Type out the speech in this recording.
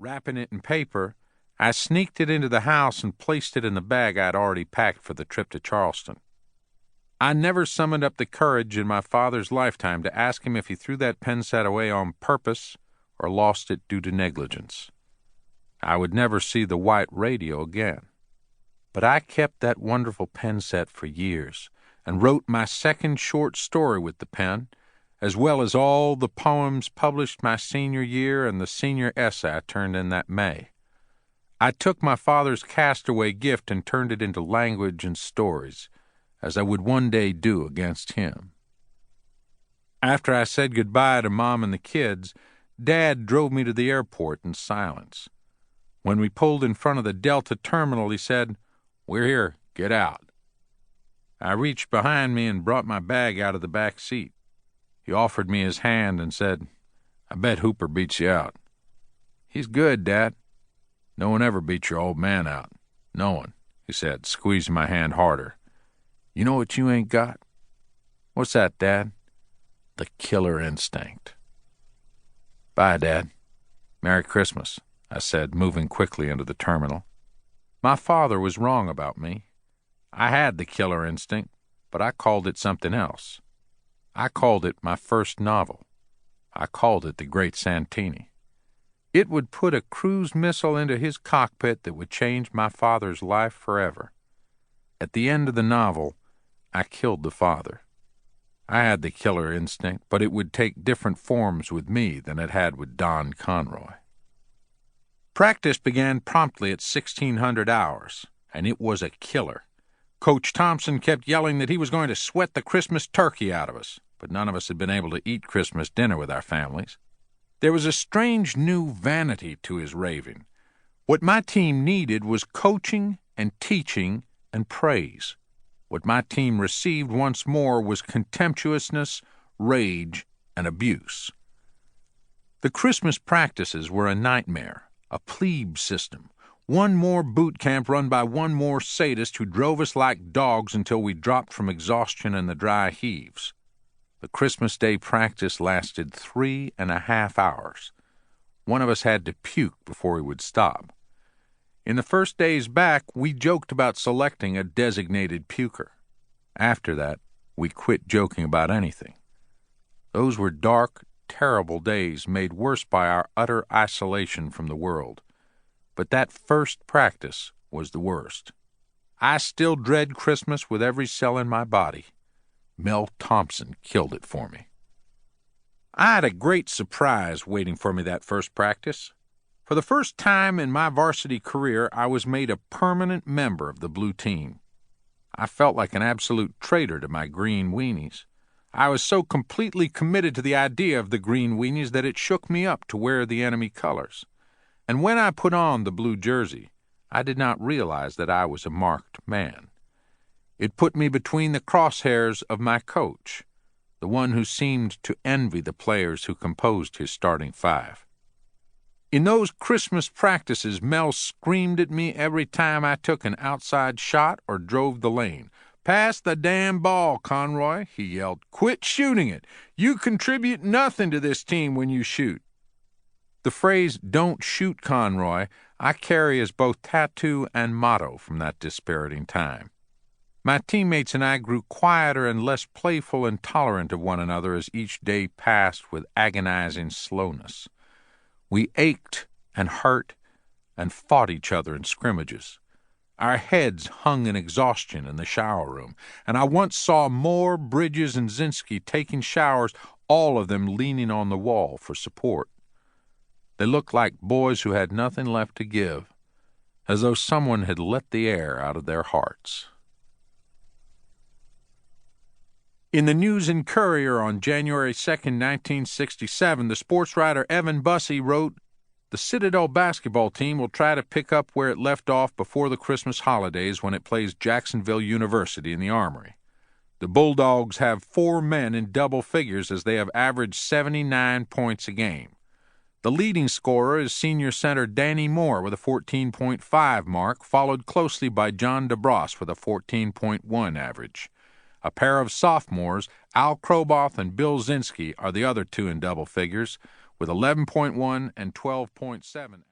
Wrapping it in paper, I sneaked it into the house and placed it in the bag I'd already packed for the trip to Charleston. I never summoned up the courage in my father's lifetime to ask him if he threw that pen set away on purpose or lost it due to negligence. I would never see the white radio again. But I kept that wonderful pen set for years and wrote my second short story with the pen, as well as all the poems published my senior year and the senior essay I turned in that May. I took my father's castaway gift and turned it into language and stories, as I would one day do against him. After I said goodbye to Mom and the kids, Dad drove me to the airport in silence. When we pulled in front of the Delta terminal, he said, "We're here, get out." I reached behind me and brought my bag out of the back seat. He offered me his hand and said, "I bet Hooper beats you out." "He's good, Dad." "No one ever beats your old man out. No one," he said, squeezing my hand harder. "You know what you ain't got?" "What's that, Dad?" "The killer instinct." "Bye, Dad. Merry Christmas," I said, moving quickly into the terminal. My father was wrong about me. I had the killer instinct, but I called it something else. I called it my first novel. I called it The Great Santini. It would put a cruise missile into his cockpit that would change my father's life forever. At the end of the novel, I killed the father. I had the killer instinct, but it would take different forms with me than it had with Don Conroy. Practice began promptly at 1600 hours, and it was a killer. Coach Thompson kept yelling that he was going to sweat the Christmas turkey out of us, but none of us had been able to eat Christmas dinner with our families. There was a strange new vanity to his raving. What my team needed was coaching and teaching and praise. What my team received once more was contemptuousness, rage, and abuse. The Christmas practices were a nightmare, a plebe system. One more boot camp run by one more sadist who drove us like dogs until we dropped from exhaustion in the dry heaves. The Christmas Day practice lasted 3.5 hours. One of us had to puke before he would stop. In the first days back, we joked about selecting a designated puker. After that, we quit joking about anything. Those were dark, terrible days made worse by our utter isolation from the world. But that first practice was the worst. I still dread Christmas with every cell in my body. Mel Thompson killed it for me. I had a great surprise waiting for me that first practice. For the first time in my varsity career, I was made a permanent member of the blue team. I felt like an absolute traitor to my green weenies. I was so completely committed to the idea of the green weenies that it shook me up to wear the enemy colors. And when I put on the blue jersey, I did not realize that I was a marked man. It put me between the crosshairs of my coach, the one who seemed to envy the players who composed his starting five. In those Christmas practices, Mel screamed at me every time I took an outside shot or drove the lane. "Pass the damn ball, Conroy," he yelled. "Quit shooting it. You contribute nothing to this team when you shoot." The phrase, "Don't shoot, Conroy," I carry as both tattoo and motto from that dispiriting time. My teammates and I grew quieter and less playful and tolerant of one another as each day passed with agonizing slowness. We ached and hurt and fought each other in scrimmages. Our heads hung in exhaustion in the shower room, and I once saw Moore, Bridges, and Zinski taking showers, all of them leaning on the wall for support. They looked like boys who had nothing left to give, as though someone had let the air out of their hearts. In the News and Courier on January 2, 1967, the sports writer Evan Bussey wrote, "The Citadel basketball team will try to pick up where it left off before the Christmas holidays when it plays Jacksonville University in the Armory. The Bulldogs have 4 men in double figures as they have averaged 79 points a game. The leading scorer is senior center Danny Moore with a 14.5 mark, followed closely by John DeBross with a 14.1 average. A pair of sophomores, Al Kroboth and Bill Zinski, are the other two in double figures, with 11.1 and 12.7.